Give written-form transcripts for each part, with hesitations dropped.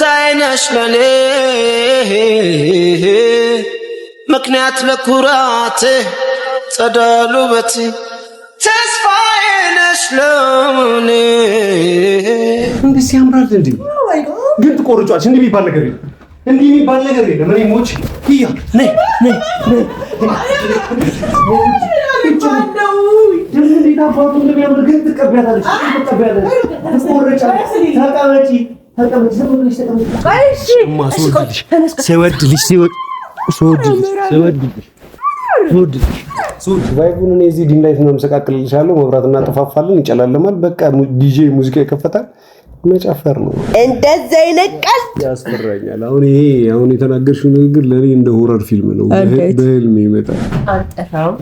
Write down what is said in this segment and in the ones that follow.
ደስታዬ ነሽ ለኔ ምክንያት ለኩራቴ ጸዳሉ ውበቴ ተስፋዬ ነሽ ለኔ እንዴት ሲያምራል እንዴ! ግን ትቆርጫለሽ እንዴ የሚባል ነገር የለም። እንዲህ የሚባል ነገር የለም። እኔ ሞች ይያ ነይ ነይ ነይ እንዴት አባቱ እንደሚያምር ግን ትቀበያታለሽ። ቫይቡን እኔ እዚህ ዲም ላይት ነው የምሰቃቅልልሻለሁ። መብራት እናጠፋፋለን፣ ይጨላለማል። በቃ ዲጄ ሙዚቃ ይከፈታል፣ መጨፈር ነው። እንደዛ ይነቃል፣ ያስፈራኛል። አሁን የተናገርሽው ንግግር ለኔ እንደ ሆረር ፊልም ነው፣ በህልሜ ይመጣል። አጠፋው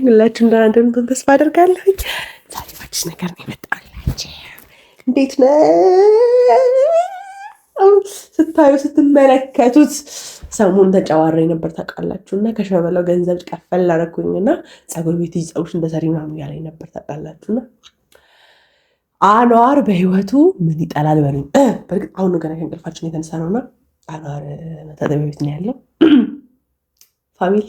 ሁላችሁም ደህና እንደሆነ ተስፋ አደርጋለሁ። ዛሬ አዲስ ነገር ነው የመጣላችሁ። እንዴት ነው ስታዩ ስትመለከቱት? ሰሞኑን ተጨዋሬ ነበር ታውቃላችሁ፣ እና ከሸበላው ገንዘብ ቀፈል አደረኩኝና ፀጉር ቤት ፀጉርሽ እንደሰሪ ምናምን እያለኝ ነበር ታውቃላችሁና አንዋር በህይወቱ ምን ይጠላል በሉኝ። በእርግጥ አሁን ገና ከእንቅልፋችን የተነሳ ነውና አንዋር መታጠቢያ ቤት ነው ያለው። ፋሚሊ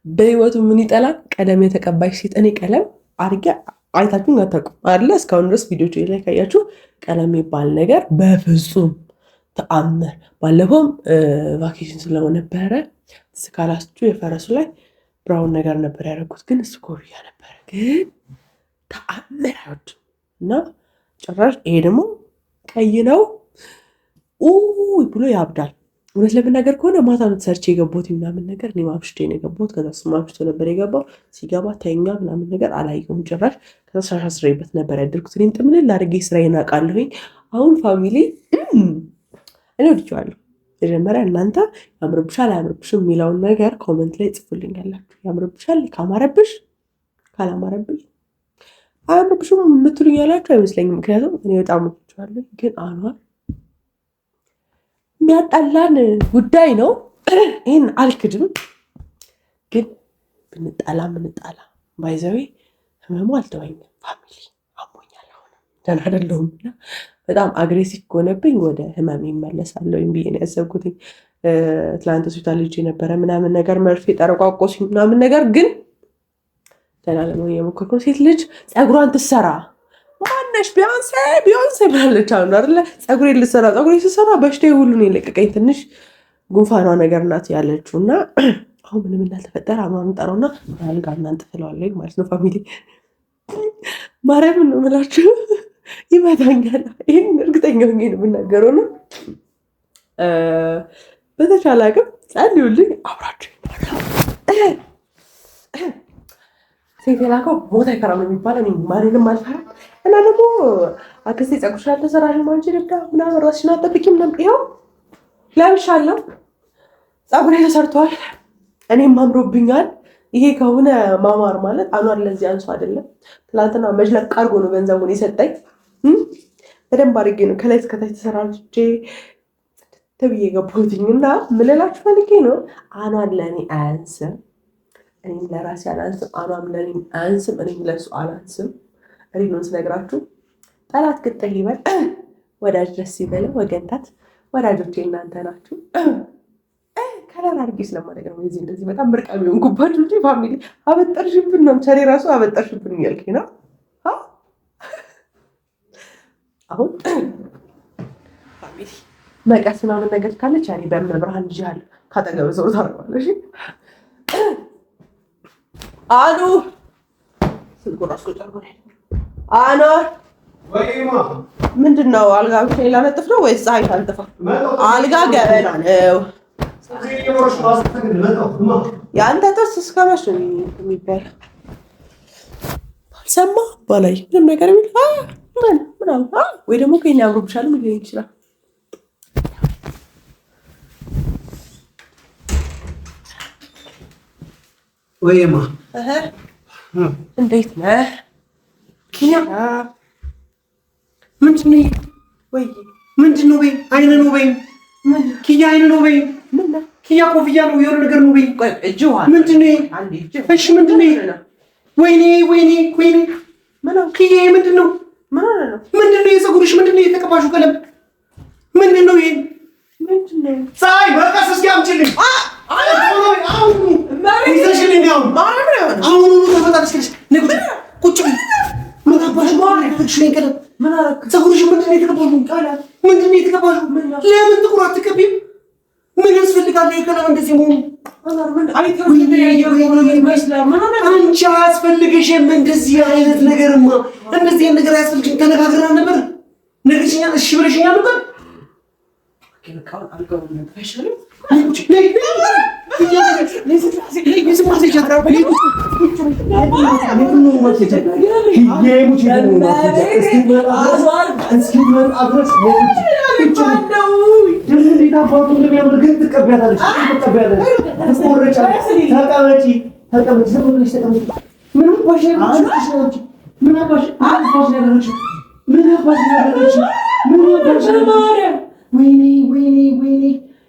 በህይወቱ ምን ይጠላል? ቀለም የተቀባሽ ሴት። እኔ ቀለም አድርጌ አይታችሁን አታውቁም አይደለ? እስካሁን ድረስ ቪዲዮች ላይ ካያችሁ ቀለም የሚባል ነገር በፍጹም ተአምር። ባለፈውም ቫኬሽን ስለሆነ ነበረ ስካላችሁ የፈረሱ ላይ ብራውን ነገር ነበር ያደረጉት፣ ግን እሱ ኮፍያ ነበረ። ግን ተአምር አይወድም እና ጭራሽ ይሄ ደግሞ ቀይ ነው ብሎ ያብዳል። እውነት ለመናገር ከሆነ ማታ ነው ሰርቼ የገባሁት ምናምን ነገር። እኔ ማምሽቶ ነው የገባሁት። ከዛ እሱ ማምሽቶ ነበር የገባው። ሲገባ ተኛ ምናምን ነገር አላየሁም ጭራሽ። ከዛ ሻሽ አስሬበት ነበር ያደርኩት። እኔም ጥምልል አድርጌ ስራዬን አውቃለሁኝ። አሁን ፋሚሊ እኔ ወድጄዋለሁ። መጀመሪያ እናንተ ያምርብሻል አያምርብሽም የሚለውን ነገር ኮመንት ላይ ጽፉልኝ ያላችሁ። ያምርብሻል ካማረብሽ፣ ካላማረብሽ አያምርብሽም የምትሉኝ ያላችሁ አይመስለኝም። ምክንያቱም እኔ በጣም ወድጄዋለሁ። ግን አንዋር የሚያጣላን ጉዳይ ነው። ይህን አልክድም። ግን ብንጣላ ባይዘዌ ህመሙ አልተወኝም። ፋሚሊ አሞኛል። አሁንም ደህና አይደለሁም እና በጣም አግሬሲቭ ከሆነብኝ ወደ ህመም ይመለሳለሁ ብዬ ነው ያሰብኩትኝ። ትላንት ሆስፒታል ሄጄ ነበረ ምናምን ነገር መርፌ ጠረቋቆሲ ምናምን ነገር፣ ግን ደህና ለመሆን እየሞከርኩ ነው። ሴት ልጅ ፀጉሯን ትሰራ ማነሽ ቢዮንሴ ብላለች አሁን አይደለ? ፀጉሬ ስሰራ በሽታዬ ሁሉ ነው የለቀቀኝ። ትንሽ ጉንፋኗ ነገር ናት ያለችው እና አሁን ምንም እንዳልተፈጠረ አሁን ጠራውና አልጋ እናንጥፍለዋለኝ ማለት ነው። ፋሚሊ ማርያምን ነው የምላችሁ፣ ይመታኛል። ይህን እርግጠኛ ሆኜ ነው የምናገረው ነው። በተቻለ አቅም ጸልዩልኝ፣ አብራችሁ ሴት የላከው ሞት አይፈራም ነው የሚባለው። እኔ ማንንም አልፈራም። እና ደግሞ አክስቴ ፀጉርሽ አልተሰራሽም አንቺ ልዳ ምናምን ራስሽን አትጠብቂም ነበር። ይኸው ለብሻለሁ፣ ፀጉሬ ተሰርቷል፣ እኔም አምሮብኛል። ይሄ ከሆነ ማማር ማለት አንዋር ለዚህ አንሱ አይደለም። ትላንትና መጅለቅ አድርጎ ነው ገንዘቡን የሰጠኝ። በደንብ አድርጌ ነው ከላይ እስከታች ተሰራርቼ ተብዬ ገባሁትኝ። እና ምልላችሁ ፈልጌ ነው አንዋር ለእኔ አያንስም፣ እኔም ለራሴ አላንስም። አንዋርም ለእኔም አያንስም፣ እኔም ለእሱ አላንስም። ሪኖን ስነግራችሁ ጠላት ቅጥል ይበል ወዳጅ ደስ ይበለው። ወገንታት ወዳጆቼ እናንተ ናችሁ። ከለር አድርጌ ስለማደግ ነው የዚህ እንደዚህ በጣም ምርቃ የሚሆን ጉባችሁ እንጂ ፋሚሊ አበጠርሽብን ነው ቸሬ ራሱ አበጠርሽብን እያልከኝ ነው። አሁን ፋሚሊ መቀስ ምናምን ነገር ካለ ቸሬ በመብርሃን ይዣለሁ ካጠገብ ሰው ታረዋለሽ። አሉ ስልኩ ራሱ ጨርጎ አንዋር ምንድን ነው? አልጋ ብቻ ላነጥፍ ነው ወይስ ፀሐይ ታንጥፋ? አልጋ ገበና ነው። የአንተ ጥርስ እስከ መቼ ነው የሚባለው? ሰማ ባላይ ምንም ነገር የሚል ምናምን ወይ ደግሞ ከኛ አምሮብሻል ሊሆን ይችላል። ወይማ እንዴት ነህ? ኪያ ምንድን ነው? አይን ነው በይ። ኪያ አይን ነው በይ። ኪያ ኮፍያ ነው የሆነ ነገር ነው በይ። ምንድን ነው? እሺ ምንድን ነው? ወይኔ ኪዬ ምንድን ነው የፀጉርሽ ምንድን ነው የተቀባሽው ቀለም ምንድን ነው ይሄ ፀሐይ በቃስ እስኪ አምጪልኝ ይዘሽልኝ አሁን ተፈጣሪሽ ቁጭ ምን አባሽ ቀለም ፀጉርሽ ምንድን ነው የተቀባሽው ለምን ጥቁር አትቀቢም ምን ያስፈልጋል የቀለም እንደዚህ መሆኑ አንቺ አያስፈልግሽም እንደዚህ አይነት ነገርማ እንደዚህ አይነት ነገር አያስፈልግሽም ተነጋግረን ነበር ነግረሽኛል እሺ ብለሽኛል ነበር ወይኔ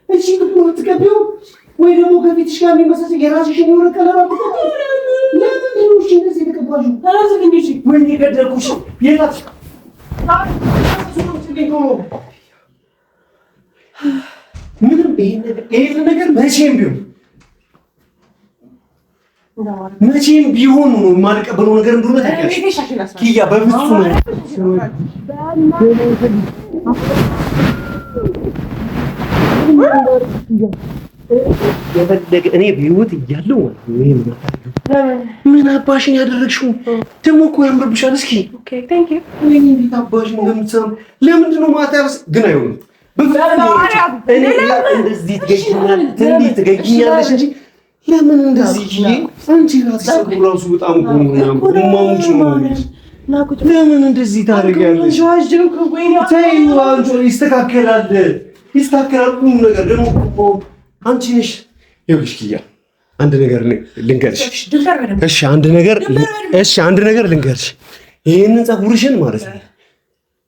እሺ ጥቁር ትቀቢው ወይ ደግሞ ከፊትሽ ጋር የሚመሳሰል የራስሽን የሆነ ቀለም አትቀቢው ለምን ነው እሺ እንደዚህ የተቀባሽው ወይኔ ገደልኩሽ የላት ምንም ይሄን ነገር መቼም ቢሆን ነው የማልቀበለው ነገር እንደሆነ ታውቂያለሽ ኪያ በፍጹም የፈለገ እኔ በህይወት እያለሁ ምን አባሽን ያደረግሽው ደግሞ እኮ ያምርብሻል እስኪ ወይኔ እንዴት አባሽን እንደምትሰሩ ለምንድን ነው ማታ ግን አይሆንም እኔ እንደዚህ ትገኝኛለሽ እንጂ ለምን እንደዚህ አንቺ ራስሽ ራሱ በጣም ማሙች ነው ለምን እንደዚህ ታደርጊያለሽ ተይው አንቺ ይስተካከላል ሁሉ ነገር ደግሞ አንቺ ነሽ ይኸውልሽ ኪያ አንድ ነገር ልንገርሽ እሺ አንድ ነገር ልንገርሽ ይሄንን ፀጉርሽን ማለት ነው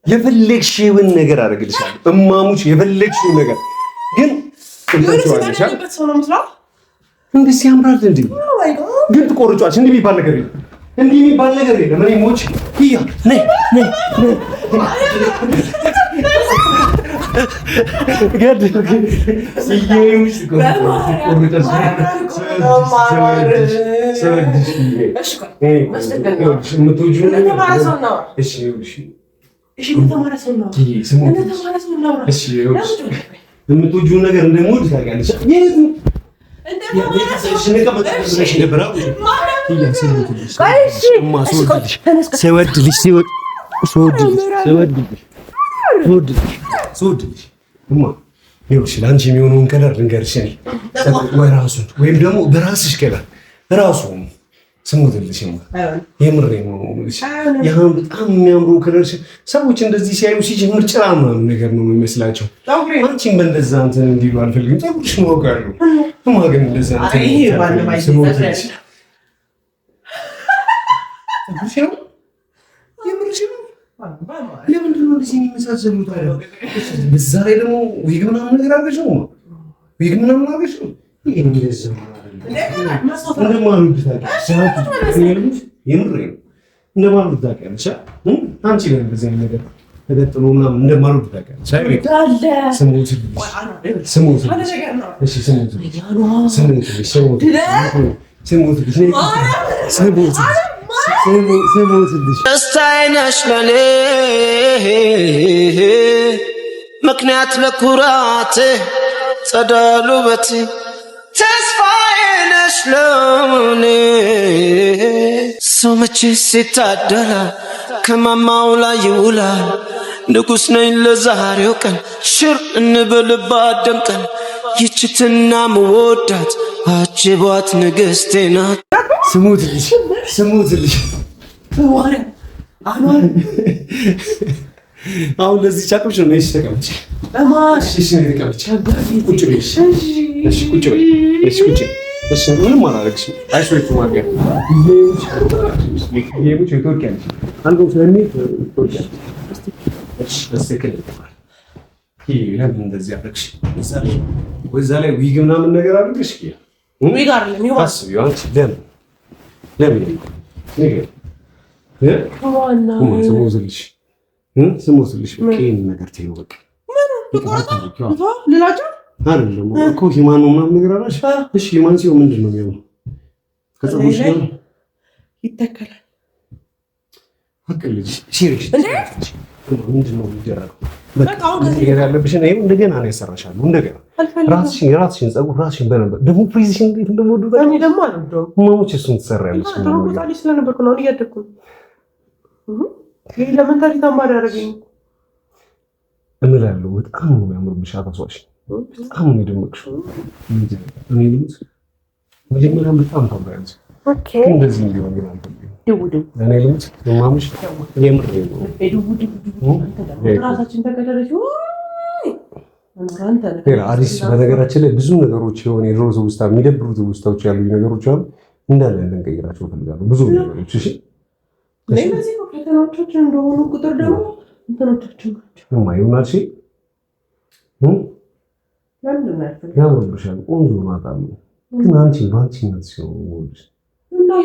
የፈለግሽውን ነገር አደርግልሻለሁ እማሙች የፈለግሽውን ነገር ግን እንደዚህ ያምራል እንዴ ግን ትቆርጫለሽ እንዲህ የሚባል ነገር የለም እኔ ሞች ኪያ ነይ የምትወጂውን ነገር እንደምወድ ታውቂያለሽ ስወድልሽ ይኸውልሽ ለአንቺ የሚሆነውን ከለር ልንገርሽ ወይም ደግሞ በራስሽ ከለር ራሱ ስሙትልሽ የምሬን ነው የምልሽ ያን በጣም የሚያምሩ ከለርሽ ሰዎች እንደዚህ ሲያዩ ሲጀምር ጭራ ምናምን ነገር ነው የሚመስላቸው አንቺን በእንደዛ እንትን እንዲሉ አልፈልግም ፀጉርሽ ማውቃለሁ ግን እንደዛ ስሙትልሽ ለምንድን ነው እንደዚህ የሚመሳሰሉት? በዛ ላይ ደግሞ ዊግ ምናምን ነገር አድርገሽ ነው እንደማልወድ ታውቂያለሽ። አንቺ ላይ እንደዚህ አይነት ነገር ተገጥሎ ምናምን እንደማልወድ ታውቂያለሽ። ደስታዬ ነሽ ለኔ ምክንያት ለኩራቴ ጸዳሉ ውበቴ ተስፋዬ ነሽ ለኔ ሰው መቼስ ይታደላል ከማማው ላይ ይውላል ንጉሥ ነኝ ለዛሬው ቀን ሽር እንበልባት ደምቀን ይችትና መወዳት አጅቧት ንግሥቴ ናት ስሙትልሽ አሁን ለዚህ ቻቅምሽ ነው ነሽ ተቀምጪ ቁጭ በይ እሺ ምንም አላደርግሽም አይሾይቱ ማገር ይሄሙች ይቶርካለሽ አንዱ ስለኔ ይቶርካለሽ እሺ ለምን እንደዚህ አደረግሽ ወዛ ላይ ዊግ ምናምን ነገር አድርገሽ ዊግ አይደለም ይሆን አስቢው አንቺ ለምን ስሞትልሽ ይሄን ነገር ተይው በቃ አይደለም እኮ ሂማን ነው ምናምን ነገር አላሽ። እሺ ሂማን ሲሆን ምንድን ነው የሚሆነው? ከፀጉርሽ ጋር ይተከላል። አቅልጅ ሲሪሽ ምንድን ነው የሚደረገው? በቃ አሁን ነገር ያለብሽን ይሄው እንደገና ነው ያሰራሻለሁ። እንደገና ራስሽን ፀጉር ራስሽን በነበር ደግሞ ፕሪዚሽን እንዴት እንደምወደው እኔ ደግሞ አልወደውም። ማሙች እሱን ትሰሪያለሽ ነው ነው ታዲያ ስለነበርኩ ነው እያደረኩ ይሄ ለምን ታዲያ ተማሪ ያደረገኝ እምላለሁ። በጣም ነው የሚያምርብሽ አታሷሽ በጣም ነው የደመቅሽው። እኔ ልጅ መጀመሪያ በጣም ታምራለች። ኦኬ እንደዚህ እንዲሆን ግን አልፈልግም። እኔ ልጅ ማሙሽ የምር ነው ራሳችን ተቀደረች አሪስ። በነገራችን ላይ ብዙ ነገሮች የሆነ የድሮ ትውስታ የሚደብሩ ትውስታዎች ያሉ ነገሮች አሉ እንዳለ እንድንቀይራቸው እፈልጋለሁ። ብዙ ነገሮች እሺ ለዚህ ፈተናዎች እንደሆኑ ቁጥር ደግሞ እንትኖቻችን ናቸው ማይሆናል እሺ ያምርብሻል። ቆንጆ ናት አሉ ግን አንቺ ባንቺነት ሲሆን ወልሽ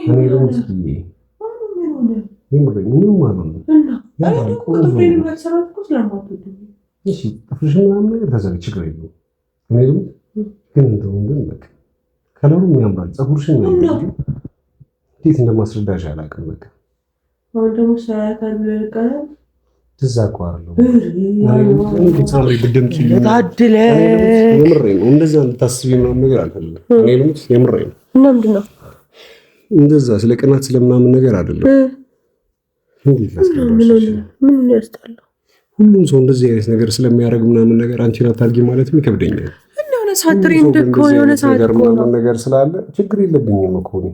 እኔ ደግሞ ትዬ ምንም ማለት ነው እሺ ጥፍርሽን ምናምን ነገር ተሰሪ ችግር የለውም። እኔ ደግሞ ግን እንደውም ግን በቃ ከለሩም ያምራል ፀጉርሽን ያምራል። እንዴት እንደማስረዳሽ አላውቅም። በቃ አሁን ደግሞ ሰዓታት ይልቃል ትዝ አቋርለው ሳምሪ ብድምጪ ታድለ የምሬ ነው። እንደዛ እንድታስቢ ምናምን ነገር አልፈልግም። እኔ ልሙት የምሬ ነው። እና ምንድን ነው እንደዛ ስለ ቅናት ስለምናምን ነገር አይደለም። ምን ያስጠላው? ሁሉም ሰው እንደዚህ አይነት ነገር ስለሚያደርግ ምናምን ነገር አንቺን አታርጊ ማለትም ይከብደኛል። እና የሆነ ሰዓት ትሬንድ እኮ የሆነ ሰዓት እኮ ምናምን ነገር ስላለ ችግር የለብኝም እኮ ግን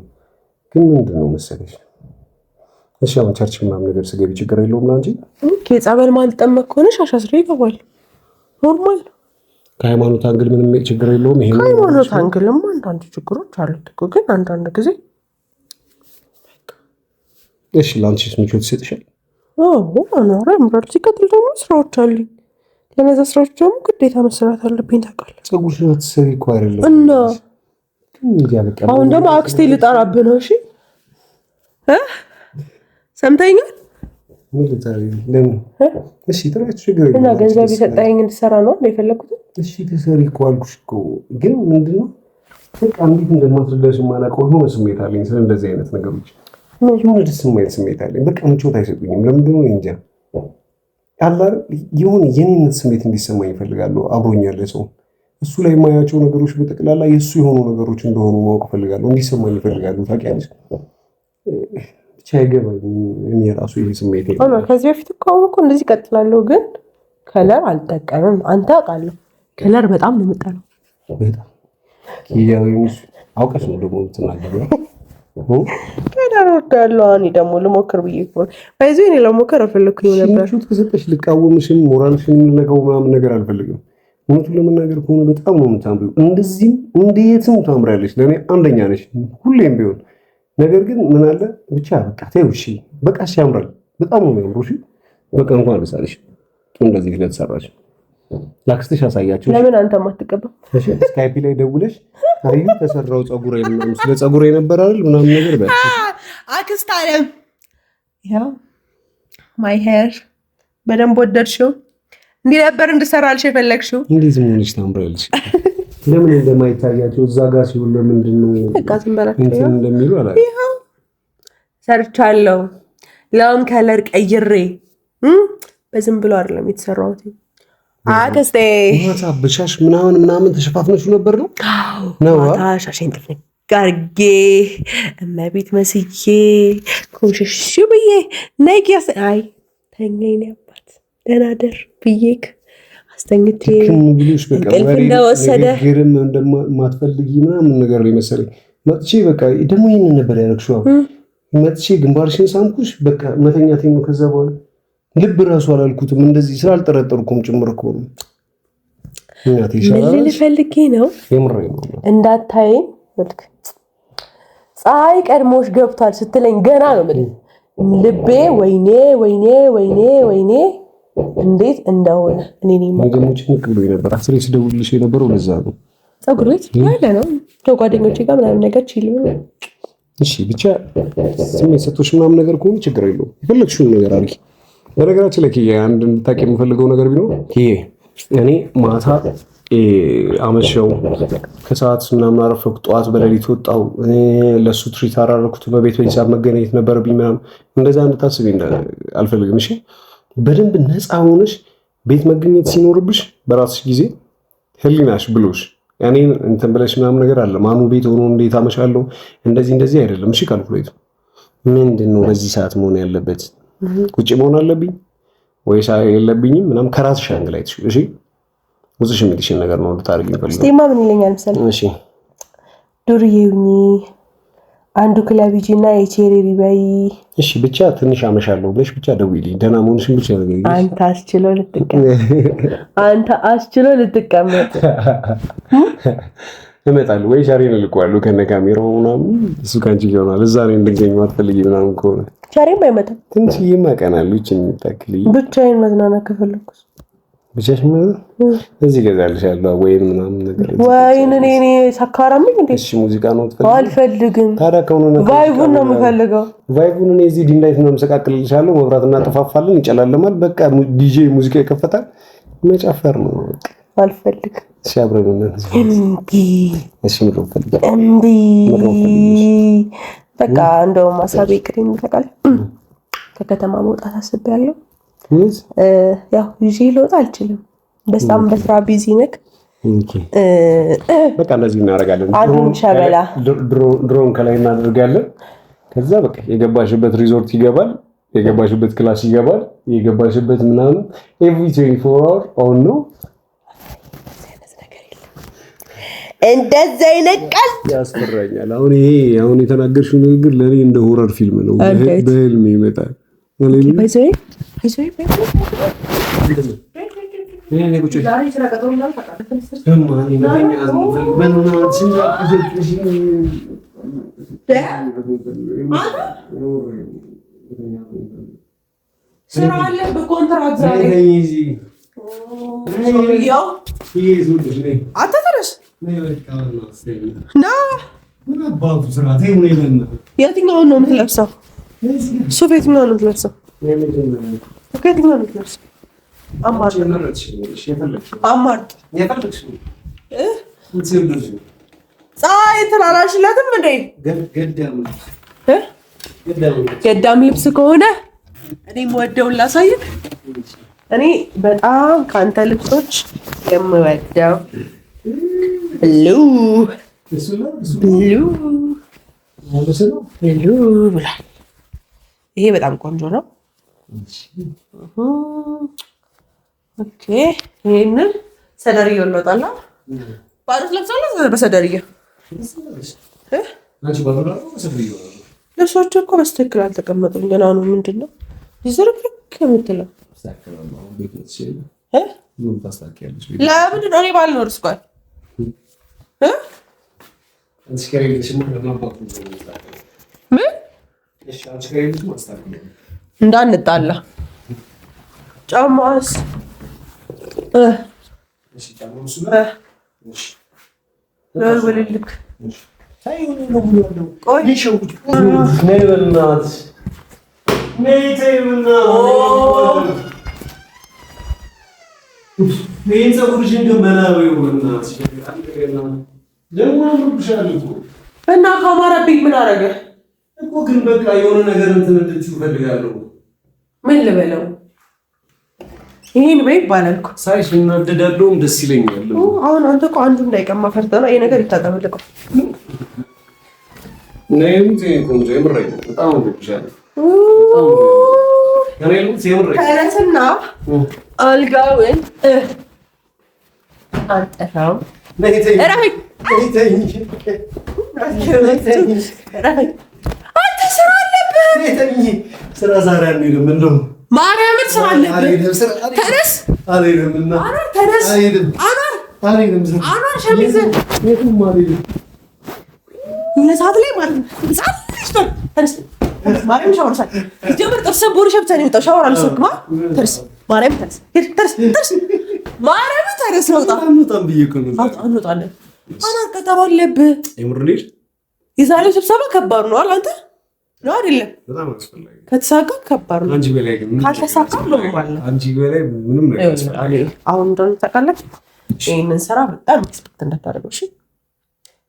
ምንድን ነው መሰለሽ እሺ አሁን ቸርች ምናምን ነገር ስገቢ ችግር የለውም ነው እንጂ ኦኬ ጸበል ማልጠመቅ ከሆነሽ አሻስሬ ይገባል። ኖርማል ከሃይማኖት አንግል ምንም ችግር የለውም። ይሄ ከሃይማኖት አንግልም አንዳንድ ችግሮች አሉት እኮ ግን አንዳንድ ጊዜ እሺ ላንቺስ ምቾት ይሰጥሻል? አኖራ ምራር ሲቀጥል ደግሞ ስራዎች አሉኝ። ለነዛ ስራዎች ደግሞ ግዴታ መስራት አለብኝ ታውቃለህ። ፀጉርሽ አትሰሪ እኮ አይደለም እና አሁን ደግሞ አክስቴ ልጠራብህ ነው። እሺ ሰምተኛል ምን ልታሪ ለምን? እሺ ተራች ችግር የለም እና ገንዘብ ይሰጣኝ እንድሰራ ነው የፈለኩት። እሺ ተሰሪ እኮ አልኩሽ እኮ ግን ምንድነው በቃ እንዴት እንደማትረዳሽ ማላውቀው የሆነ ስሜት አለኝ ስለ እንደዚህ አይነት ነገሮች ምን ደስ የማይል ስሜት አለኝ። በቃ ምቾት አይሰጡኝም። ለምንድን ነው እንጃ አላ የሆነ የኔነት ስሜት እንዲሰማኝ እፈልጋለሁ። አብሮኝ ያለ ሰው እሱ ላይ የማያቸው ነገሮች በጠቅላላ የእሱ የሆኑ ነገሮች እንደሆኑ ማወቅ እፈልጋለሁ። እንዲሰማኝ እፈልጋለሁ። ታውቂያለሽ ብቻ አይገባኝም እኔ ራሱ ይሄ ስሜት ነው። ከዚህ በፊት እኮ እንደዚህ ቀጥላለሁ ግን ከለር አልጠቀምም። አንተ አውቃለሁ ከለር በጣም ነው የምጠላው። በጣም ይያውስ አውቀሽ ነው ደግሞ የምትናገረው ከለር ወዳለው እኔ ደግሞ ልሞክር ብዬ እኮ ባይዘው እኔ ለሞከር አልፈለኩኝ ነበር። ሹት ከሰጠሽ ልቃወምሽም ሞራልሽን ልነገው ምናምን ነገር አልፈልግም። እውነቱን ለመናገር ከሆነ በጣም ነው የምታምሪው። እንደዚህም እንዴትም ታምሪያለሽ። ለእኔ አንደኛ ነሽ ሁሌም ቢሆን። ነገር ግን ምን አለ ብቻ በቃ ተይው እሺ በቃ እሺ ያምራል። በጣም ነው የሚያምሩ። እሺ በቃ እንኳን ለሳለሽ እንደዚህ ስለተሰራሽ ላክስትሽ አሳያችሁ። ለምን አንተ ማትቀበል? እሺ ስካይፕ ላይ ደውለሽ አዩ ተሰራው ፀጉሬ ምናምን ስለ ፀጉሬ ነበር አይደል ምናምን ነገር በቃ አክስት አለም ያው ማይ ሄር በደንብ ወደድሽው? እንዲህ ነበር እንድሰራልሽ የፈለግሽው? እንዴት ሆነሽ ታምራለሽ። ለምን እንደማይታያቸው እዛ ጋር ሲሆን ለምንድን ነው በቃ እንትን እንደሚሉ አላ ይሄው ሰርቻለሁ። ላም ከለር ቀይሬ በዝም ብሎ አይደለም የተሰራው። አክስቴ ማታ በሻሽ ምናምን ተሸፋፍነሽ ነበር ነው? አዎ ማታ ሻሽን ጥፍን ጋርጌ እመቤት መስዬ ኮምሽሽ ብዬ ነጊያስ አይ ተኛኝ ነው አባት ደህና ደር ብዬክ አስተኝቴ እንቅልፍ እንደወሰደ ግርም እንደማትፈልጊ ምናምን ነገር ላይ መሰለኝ መጥቼ በቃ ደግሞ ይሄንን ነበር ያደረግሽው። መጥቼ ግንባርሽን ሳምኩሽ በቃ መተኛቴ ነው። ከዛ በኋላ ልብ ራሱ አላልኩትም እንደዚህ ስላልጠረጠርኩም ጭምር እኮ ነው። ምን ልፈልጌ ነው የምሬ ነው እንዳታይ ልክ ፀሐይ ቀድሞሽ ገብቷል ስትለኝ ገና ነው ማለት ልቤ ወይኔ ወይኔ ወይኔ ወይኔ እንዴት እንደሆነ እኔ ነኝ ማገሞች ንቅሉ ነበር። አስሬ ስደውልልሽ የነበረው ለዛ ነው። ፀጉር ቤት ያለ ነው ከጓደኞቼ ጋር ምናምን ነገር ቺል እሺ ብቻ ስሜት ሰጥቶሽ ምናምን ነገር ከሆነ ችግር የለውም። የፈለግሽውን ነገር አድርጊ። በነገራችን ላይ አንድ እንድታውቂ የምፈልገው ነገር ቢኖር እኔ ማታ አመሸው ከሰዓት ምናምን አረፈኩ፣ ጠዋት በሌሊት ወጣው፣ ለሱ ትሪት አራረኩት፣ በቤት በሂሳብ መገናኘት ነበረብኝ ምናምን። እንደዛ እንድታስቢ አልፈልግም። እሺ በደንብ ነፃ ሆነሽ ቤት መገኘት ሲኖርብሽ በራስሽ ጊዜ ህሊናሽ ብሎሽ እኔን እንትን ብለሽ ምናምን ነገር አለ ማኑ ቤት ሆኖ እንዴት አመሻለሁ እንደዚህ አይደለም። እሺ ካልኩሌቱ ምንድን ነው በዚህ ሰዓት መሆን ያለበት? ቁጭ መሆን አለብኝ ወይስ የለብኝም ምናምን ከራስሽ አንግል አይተሽ እሺ ውስጥሽ የሚልሽን ነገር ነው ልታደርጊ ፈልገው። እስቲማ ምን ይለኛል መሰለኝ? እሺ ዱርዬውኒ አንዱ ክለብ ሂጂና የቼሪ ሪባይ እሺ ብቻ ትንሽ አመሻለሁ ብለሽ ብቻ ደውይልኝ። ደህና መሆንሽን ብቻ ነገርኝ። አንተ አስችሎ ልትቀመጥ እመጣለሁ ወይ ሻሬን እልቀዋለሁ ከነ ካሜራው ምናምን እሱ ካንቺ ይሆናል። እዛ ነው እንድገኝ ማትፈልጊ ምናምን ከሆነ ሻሬም አይመጣም። ትንሽ ይማቀናሉ እቺን ታክሊ ብቻዬን መዝናናት ከፈለኩስ ብቻሽን ማለት እዚህ ገዛልሻለሁ ወይን ምናምን ነገር ወይን እኔ ሰካራም እንዴ? እሺ ሙዚቃ ነው ትፈልጊ? አልፈልግም። ታዲያ ከሆነ ነገር ቫይቡን ነው የምፈልገው። ቫይቡን እኔ እዚህ ዲም ላይት ነው የምሰቃቅልልሻለሁ። መብራት እናጠፋፋለን፣ ይጨላልማል። በቃ ዲጄ ሙዚቃ ይከፈታል፣ መጨፈር ነው በቃ። አልፈልግም። እሺ አብረን ነው እንዴ? እሺ ምንም ፈልግ እንዴ? በቃ እንደውም ሀሳቤ ቅሪም ተቃለ ከከተማ መውጣት አስቤያለሁ። ያው ይዤ ልወጣ አልችልም። በጣም በስራ ቢዚ ነክ። በቃ እንደዚህ እናደርጋለን። አሁን ሸበላ ድሮን ከላይ እናደርጋለን። ከዛ በቃ የገባሽበት ሪዞርት ይገባል፣ የገባሽበት ክላስ ይገባል፣ የገባሽበት ምናምን ኤቭሪ 24 hour ኦን ነው። እንደዚህ አይነት ቀልድ ያስፈራኛል። አሁን የተናገርሽው ንግግር ለኔ እንደ ሆረር ፊልም ነው። በህልሜ ይመጣል። ስራ አለብህ ኮንትራት ዛሬ የትኛውን ነው የምትለብሰው? ሱፍ የትኛውን ነው የምትለብሰው? የትኛውን ነው የምትለብሰው? አማርጥ ፀሐይ እንትን አላልሽለትም እንዴ? ገዳም ልብስ ከሆነ እኔም ወደውን ላሳይህ። እኔ በጣም ከአንተ ልብሶች የምወደው ብሉ ብሏል። ይሄ በጣም ቆንጆ ነው። ኦኬ ይሄንን ሰደርዬው እንወጣላ። ባዶ ለብሳለሁ በሰደርዬው ልብሶች እኮ በስትክክል አልተቀመጡም። ገና ነው። ምንድን ነው ይዘርክክ የምትለው? ለምንድን ነው እኔ ባልኖርስ? ቆይ እንዳንጣላ። ጫማስ ልክ እና ከአማራብኝ ምን አደረገ እኮ? ግን በቃ የሆነ ነገር እንትን እንድትይው እፈልጋለሁ። ምን ልበለው? ይሄን በይ ይባላል እኮ ሳይሽ እናደዳለሁም ደስ ይለኛል። አሁን አንተ እኮ አንዱ እንዳይቀማ ፈርተህ ነው። ይሄ ነገር ይታጠብልቀው። ተነስና አልጋውን አንጠፋው። አንተ ስራ አለብህ። ስራ ዛሬ አንሄድም። እንደው ማርያምን ስራ አለብህ። ተነስ። ተነስ። አኗር ሸሚዝ ሰዓት ላይ ማለት ነው። ተነስ። ማርያም ሻወር ሳይ ጀምር። ጥርሰን ቦርሽ ብቻ ነው የወጣው። ሻወር አልሰክማ። ተነስ። ማርያም ተነስ። ተነስ። ማርያም ተነስ። ነው በጣም ብዬሽ እኮ ነው። እንወጣለን። አናር ቀጠሮ አለብህ። የምር ልሂድ የዛሬው ስብሰባ ከባድ ነው አንተ ነው አይደለም? በጣም አስፈላጊ ከተሳካ ከባድ ነው። አንቺ በላይ ግን ካልተሳካ ኖርማል ነው። አንቺ በላይ ምንም ነገር አስፈላጊ አሁን እንደሆነ ታውቃለህ። ይሄንን ስራ በጣም ኤክስፔክት እንዳታደርገው እሺ።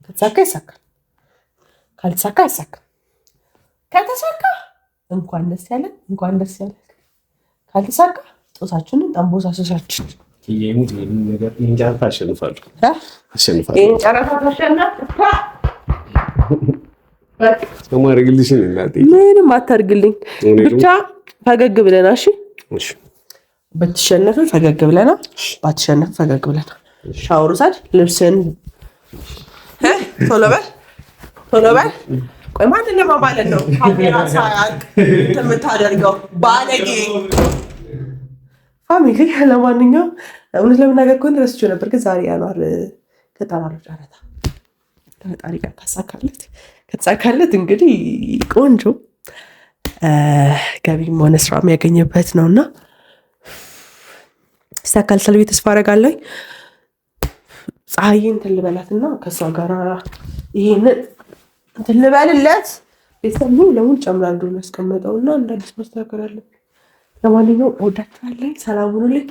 ከተሳካ ይሳካል፣ ካልተሳካ አይሳካም። ከተሳካ እንኳን ደስ ያለን፣ እንኳን ደስ ያለን። ካልተሳካ ጦሳችንን ጠንቦሳሶሳችን ይሄሙት ይሄን ነገር እንጃታ አሸንፋለሁ አሸንፋለሁ። ይሄን ጨረታ ተሸነፍ ተማርግልሽ እናቴ ምንም አታርግልኝ። ብቻ ፈገግ ብለና እሺ። እሺ በትሸነፍ ፈገግ ብለና፣ ባትሸነፍ ፈገግ ብለና። ሻወር ውሰድ፣ ልብስን ቶሎ በል ቶሎ በል። ቆይ ማንንም ማለት ነው ካሜራ ሳያቅ የምታደርገው ባለጌ ፋሚሊ። ለማንኛውም እውነት ለመናገር ከሆነ ረስቼው ነበር፣ ግን ዛሬ ያኗር ከጠራሉ ጨረታ ከፈጣሪ ጋር ከተሳካለት እንግዲህ ቆንጆ ገቢም ሆነ ስራ የሚያገኝበት ነው እና ይሳካልታል ብዬ ተስፋ አደርጋለሁ። ፀሐይን እንትን ልበላትና ከእሷ ጋር ይሄንን እንትን ልበልለት። ቤተሰብ ለሙሉ ጨምራለሁ ያስቀመጠው እና እንደ አዲስ ማስተካከል አለብን። ለማንኛውም እወዳችኋለሁ። ሰላም ሁኑልኝ።